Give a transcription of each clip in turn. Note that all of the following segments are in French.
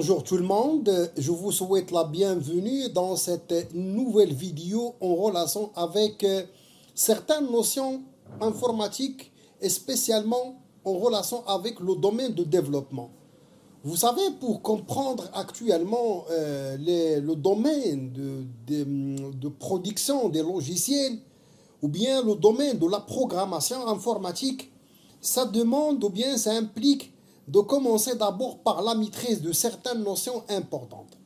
Bonjour tout le monde, je vous souhaite la bienvenue dans cette nouvelle vidéo en relation avec certaines notions informatiques et spécialement en relation avec le domaine de développement. Vous savez, pour comprendre actuellement le domaine de production des logiciels ou bien le domaine de la programmation informatique, ça demande ou bien ça implique de commencer d'abord par la maîtrise de certaines notions importantes.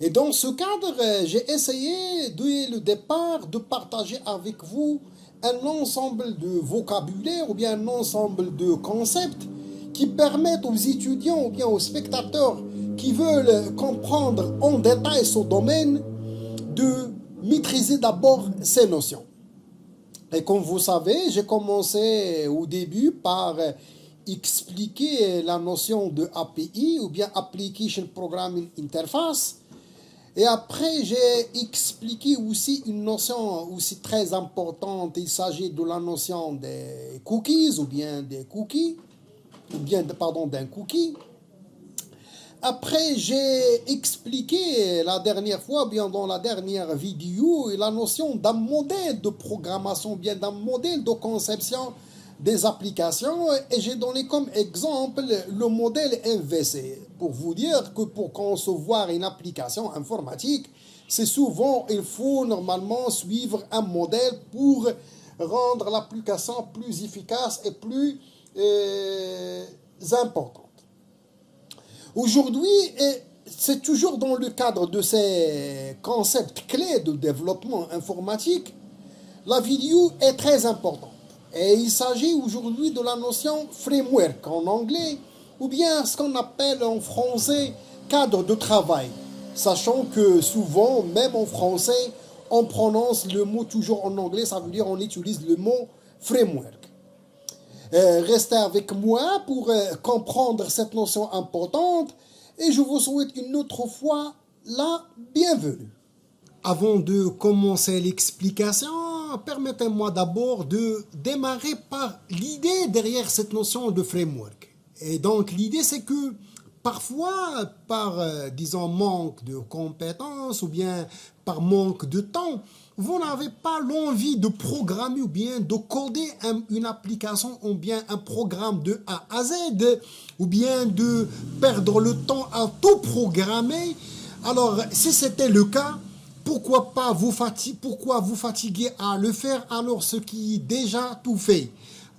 Et dans ce cadre, j'ai essayé dès le départ de partager avec vous un ensemble de vocabulaire ou bien un ensemble de concepts qui permettent aux étudiants ou bien aux spectateurs qui veulent comprendre en détail ce domaine de maîtriser d'abord ces notions. Et comme vous savez, j'ai commencé au début par expliquer la notion de API ou bien Application Programming Interface. Et après, j'ai expliqué aussi une notion aussi très importante. Il s'agit de la notion des cookies ou bien des cookies, ou bien, pardon, d'un cookie. Après, j'ai expliqué la dernière fois, bien dans la dernière vidéo, la notion d'un modèle de programmation, bien d'un modèle de conception des applications, et j'ai donné comme exemple le modèle MVC pour vous dire que pour concevoir une application informatique, c'est souvent, il faut normalement suivre un modèle pour rendre l'application plus efficace et plus importante. Aujourd'hui, c'est toujours dans le cadre de ces concepts clés de développement informatique, la vidéo est très importante. Et il s'agit aujourd'hui de la notion framework en anglais, ou bien ce qu'on appelle en français cadre de travail, sachant que souvent, même en français, on prononce le mot toujours en anglais, ça veut dire on utilise le mot framework. Restez avec moi pour comprendre cette notion importante et je vous souhaite une autre fois la bienvenue. Avant de commencer l'explication, permettez-moi d'abord de démarrer par l'idée derrière cette notion de framework. Et donc l'idée c'est que parfois par, disons, manque de compétences ou bien par manque de temps, vous n'avez pas l'envie de programmer ou bien de coder une application ou bien un programme de A à Z ou bien de perdre le temps à tout programmer. Alors si c'était le cas, pourquoi vous fatiguer à le faire alors ce qui est déjà tout fait?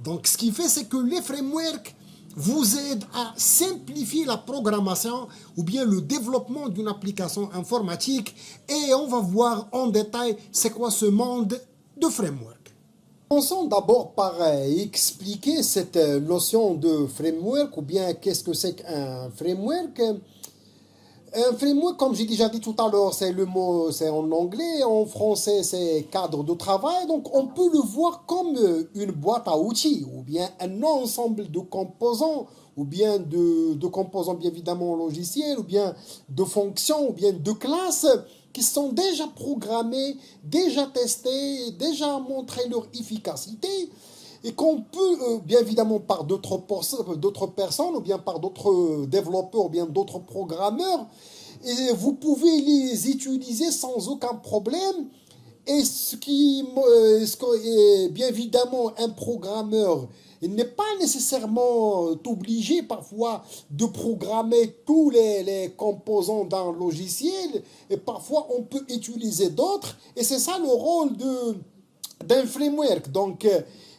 Donc ce qui fait c'est que les frameworks vous aident à simplifier la programmation ou bien le développement d'une application informatique et on va voir en détail c'est quoi ce monde de framework. Commençons d'abord par expliquer cette notion de framework ou bien qu'est-ce que c'est qu'un framework. Un framework, comme j'ai déjà dit tout à l'heure, c'est le mot, c'est en anglais, en français c'est cadre de travail, donc on peut le voir comme une boîte à outils, ou bien un ensemble de composants, ou bien de composants bien évidemment logiciels, ou bien de fonctions, ou bien de classes, qui sont déjà programmés, déjà testés, déjà montré leur efficacité, et qu'on peut, bien évidemment, par d'autres personnes, ou bien par d'autres développeurs, ou bien d'autres programmeurs, et vous pouvez les utiliser sans aucun problème. Et ce qui est, bien évidemment, un programmeur, il n'est pas nécessairement obligé parfois de programmer tous les composants d'un logiciel, et parfois on peut utiliser d'autres, et c'est ça le rôle d'un framework. Donc,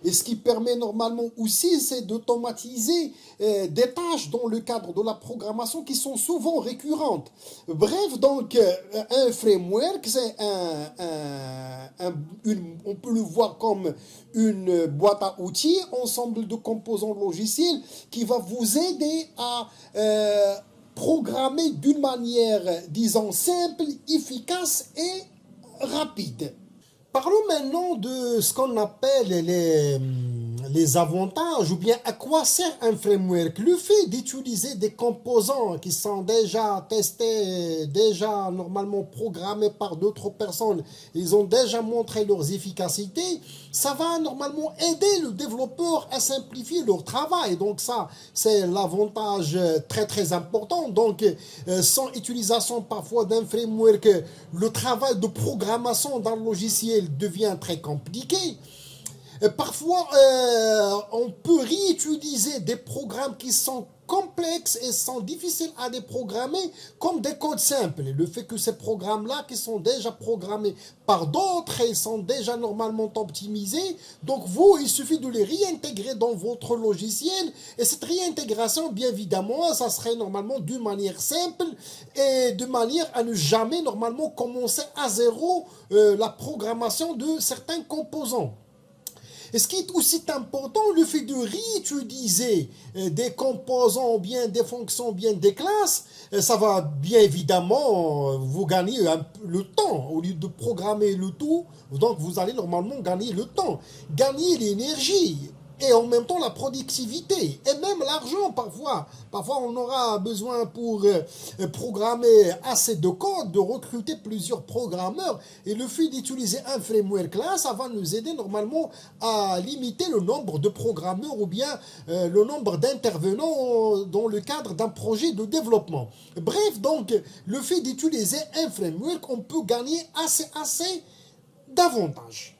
et ce qui permet normalement aussi, c'est d'automatiser des tâches dans le cadre de la programmation qui sont souvent récurrentes. Bref, donc, un framework, c'est on peut le voir comme une boîte à outils, ensemble de composants logiciels qui va vous aider à programmer d'une manière, disons, simple, efficace et rapide. Parlons maintenant de ce qu'on appelle les avantages ou bien à quoi sert un framework. Le fait d'utiliser des composants qui sont déjà testés, déjà normalement programmés par d'autres personnes, ils ont déjà montré leurs efficacités, ça va normalement aider le développeur à simplifier leur travail. Donc ça, c'est l'avantage très très important. Donc sans utilisation parfois d'un framework, le travail de programmation d'un logiciel devient très compliqué. Parfois, on peut réutiliser des programmes qui sont complexes et sont difficiles à déprogrammer comme des codes simples. Et le fait que ces programmes-là, qui sont déjà programmés par d'autres et sont déjà normalement optimisés, donc vous, il suffit de les réintégrer dans votre logiciel. Et cette réintégration, bien évidemment, ça serait normalement d'une manière simple et de manière à ne jamais normalement commencer à zéro la programmation de certains composants. Et ce qui est aussi important, le fait de réutiliser des composants, ou bien des fonctions, ou bien des classes, ça va bien évidemment vous gagner le temps. Au lieu de programmer le tout, donc vous allez normalement gagner le temps, gagner l'énergie. Et en même temps la productivité et même l'argent parfois. Parfois on aura besoin pour programmer assez de code, de recruter plusieurs programmeurs. Et le fait d'utiliser un framework là, ça va nous aider normalement à limiter le nombre de programmeurs ou bien le nombre d'intervenants dans le cadre d'un projet de développement. Bref, donc le fait d'utiliser un framework, on peut gagner assez d'avantages.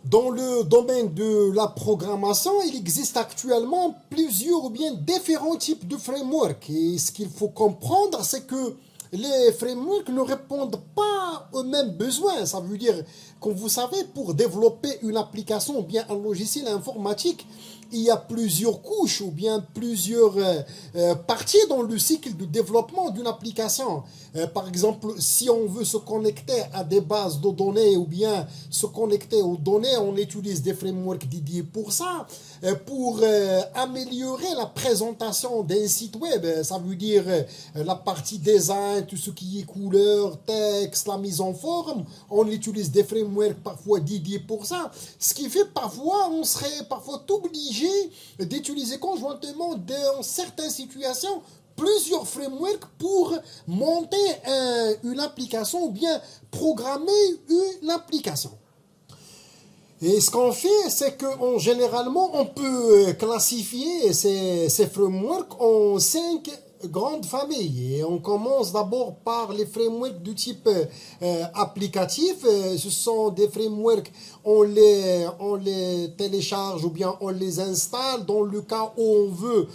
Dans le domaine de la programmation, il existe actuellement plusieurs ou bien différents types de frameworks. Et ce qu'il faut comprendre, c'est que les frameworks ne répondent pas aux mêmes besoins. Ça veut dire, comme vous savez, pour développer une application ou bien un logiciel informatique, il y a plusieurs couches ou bien plusieurs parties dans le cycle de développement d'une application. Par exemple, si on veut se connecter à des bases de données ou bien se connecter aux données, on utilise des frameworks dédiés pour ça. Pour améliorer la présentation d'un site web, ça veut dire la partie design, tout ce qui est couleur, texte, la mise en forme, on utilise des frameworks parfois dédiés pour ça. Ce qui fait parfois, on serait parfois obligé d'utiliser conjointement dans certaines situations plusieurs frameworks pour monter une application ou bien programmer une application. Et ce qu'on fait, c'est que généralement, on peut classifier ces frameworks en 5 grandes familles. Et on commence d'abord par les frameworks du type applicatif. Ce sont des frameworks, on les télécharge ou bien on les installe dans le cas où on veut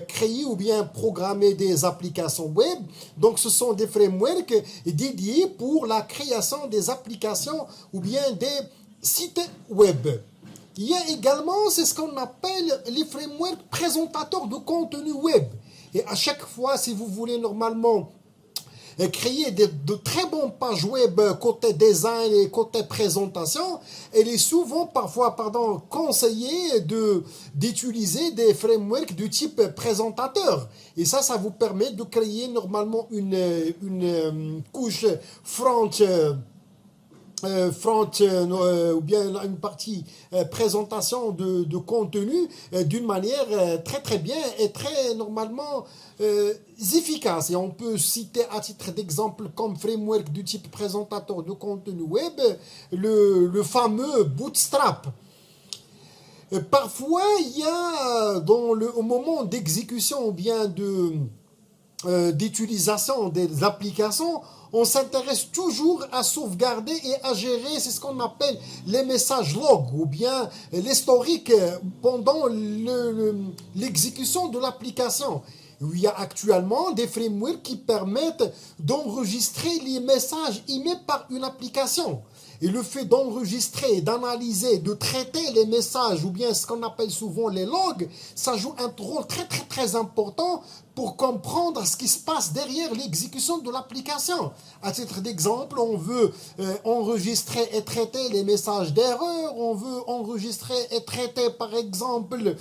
créer ou bien programmer des applications web. Donc ce sont des frameworks dédiés pour la création des applications ou bien des sites web. Il y a également, c'est ce qu'on appelle les frameworks présentateurs de contenu web. Et à chaque fois, si vous voulez normalement créer de très bonnes pages web côté design et côté présentation, il est souvent parfois conseillé d'utiliser des frameworks du type présentateur. Et ça vous permet de créer normalement une couche front ou bien une partie présentation de contenu d'une manière très bien et très normalement efficace. Et on peut citer à titre d'exemple comme framework du type présentateur de contenu web le fameux Bootstrap. Parfois il y a au moment d'exécution ou bien d'utilisation des applications, on s'intéresse toujours à sauvegarder et à gérer, c'est ce qu'on appelle les messages log ou bien l'historique pendant l'exécution de l'application. Il y a actuellement des frameworks qui permettent d'enregistrer les messages émis par une application. Et le fait d'enregistrer, d'analyser, de traiter les messages ou bien ce qu'on appelle souvent les logs, ça joue un rôle très important pour comprendre ce qui se passe derrière l'exécution de l'application. À titre d'exemple, on veut enregistrer et traiter les messages d'erreur, on veut enregistrer et traiter par exemple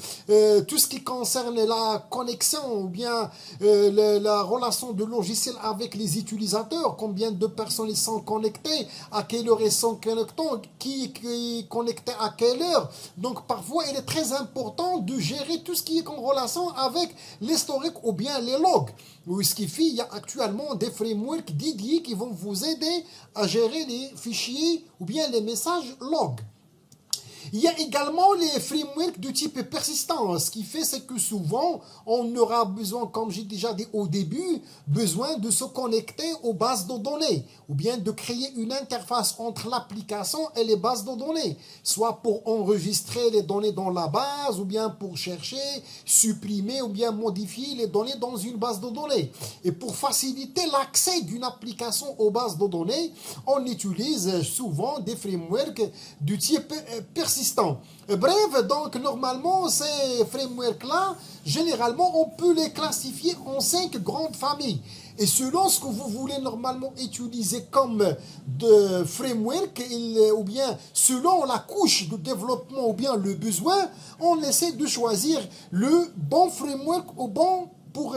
tout ce qui concerne la connexion ou bien la relation de logiciel avec les utilisateurs, combien de personnes ils sont connectées, à quelle heure ils sont connectés, qui est connecté à quelle heure. Donc parfois il est très important de gérer tout ce qui est en relation avec l'historique ou bien les logs. Ce qui fait, il y a actuellement des frameworks dédiés qui vont vous aider à gérer les fichiers ou bien les messages logs. Il y a également les frameworks de type persistant. Ce qui fait, c'est que souvent, on aura besoin, comme j'ai déjà dit au début, besoin de se connecter aux bases de données ou bien de créer une interface entre l'application et les bases de données, soit pour enregistrer les données dans la base ou bien pour chercher, supprimer ou bien modifier les données dans une base de données. Et pour faciliter l'accès d'une application aux bases de données, on utilise souvent des frameworks du type persistant. Bref, donc normalement ces frameworks-là, généralement on peut les classifier en 5 grandes familles. Et selon ce que vous voulez normalement utiliser comme de framework, ou bien selon la couche de développement ou bien le besoin, on essaie de choisir le bon framework au bon pour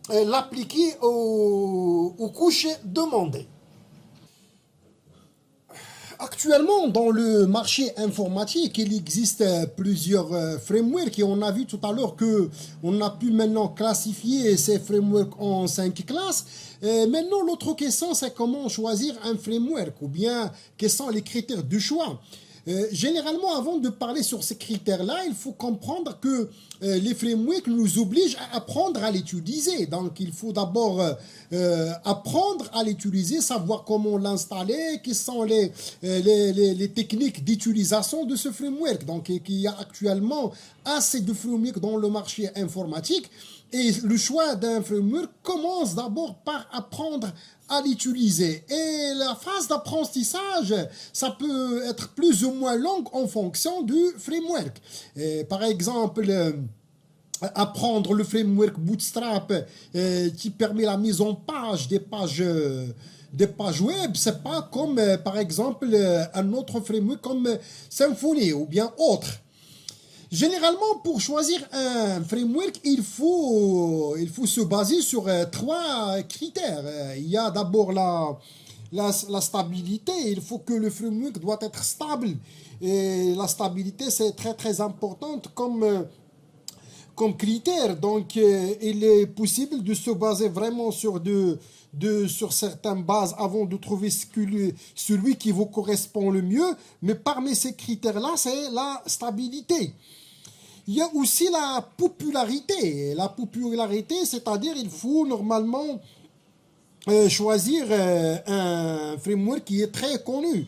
l'appliquer aux couches demandées. Actuellement, dans le marché informatique, il existe plusieurs frameworks et on a vu tout à l'heure qu'on a pu maintenant classifier ces frameworks en 5 classes. Maintenant, l'autre question, c'est comment choisir un framework ou bien quels sont les critères du choix. Généralement, avant de parler sur ces critères-là, il faut comprendre que les frameworks nous obligent à apprendre à l'utiliser. Donc, il faut d'abord apprendre à l'utiliser, savoir comment l'installer, quelles sont les techniques d'utilisation de ce framework. Donc, il y a actuellement assez de frameworks dans le marché informatique. Et le choix d'un framework commence d'abord par apprendre à l'utiliser. Et la phase d'apprentissage, ça peut être plus ou moins longue en fonction du framework. Et par exemple, apprendre le framework Bootstrap qui permet la mise en page des pages web, c'est pas comme par exemple un autre framework comme Symfony ou bien autre. Généralement, pour choisir un framework, il faut se baser sur 3 critères. Il y a d'abord la stabilité. Il faut que le framework doit être stable. Et la stabilité, c'est très très importante comme critère. Donc, il est possible de se baser vraiment sur certaines bases avant de trouver celui qui vous correspond le mieux. Mais parmi ces critères-là, c'est la stabilité. Il y a aussi la popularité. La popularité, c'est-à-dire il faut normalement choisir un framework qui est très connu.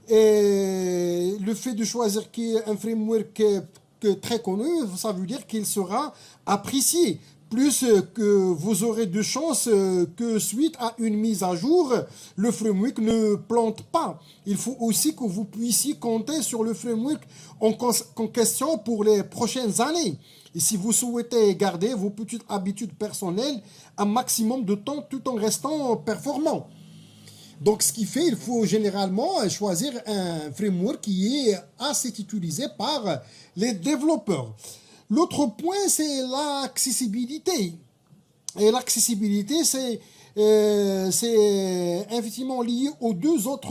Et le fait de choisir un framework très connu, ça veut dire qu'il sera apprécié. Plus que vous aurez de chances que suite à une mise à jour, le framework ne plante pas. Il faut aussi que vous puissiez compter sur le framework en question pour les prochaines années. Et si vous souhaitez garder vos petites habitudes personnelles un maximum de temps tout en restant performant. Donc, ce qui fait, il faut généralement choisir un framework qui est assez utilisé par les développeurs. L'autre point, c'est l'accessibilité. Et l'accessibilité, c'est effectivement lié aux deux autres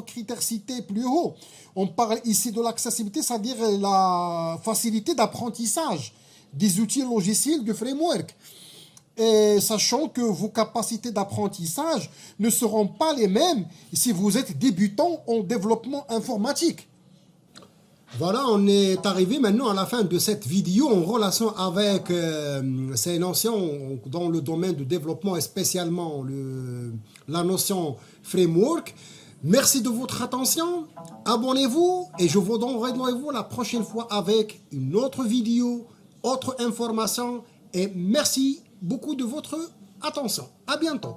critères cités plus haut. On parle ici de l'accessibilité, c'est-à-dire la facilité d'apprentissage des outils logiciels de framework. Et sachant que vos capacités d'apprentissage ne seront pas les mêmes si vous êtes débutant en développement informatique. Voilà, on est arrivé maintenant à la fin de cette vidéo en relation avec ces notions dans le domaine du développement et spécialement la notion framework. Merci de votre attention, abonnez-vous et je vous donnerai rendez-vous la prochaine fois avec une autre vidéo, autre information et merci beaucoup de votre attention. À bientôt.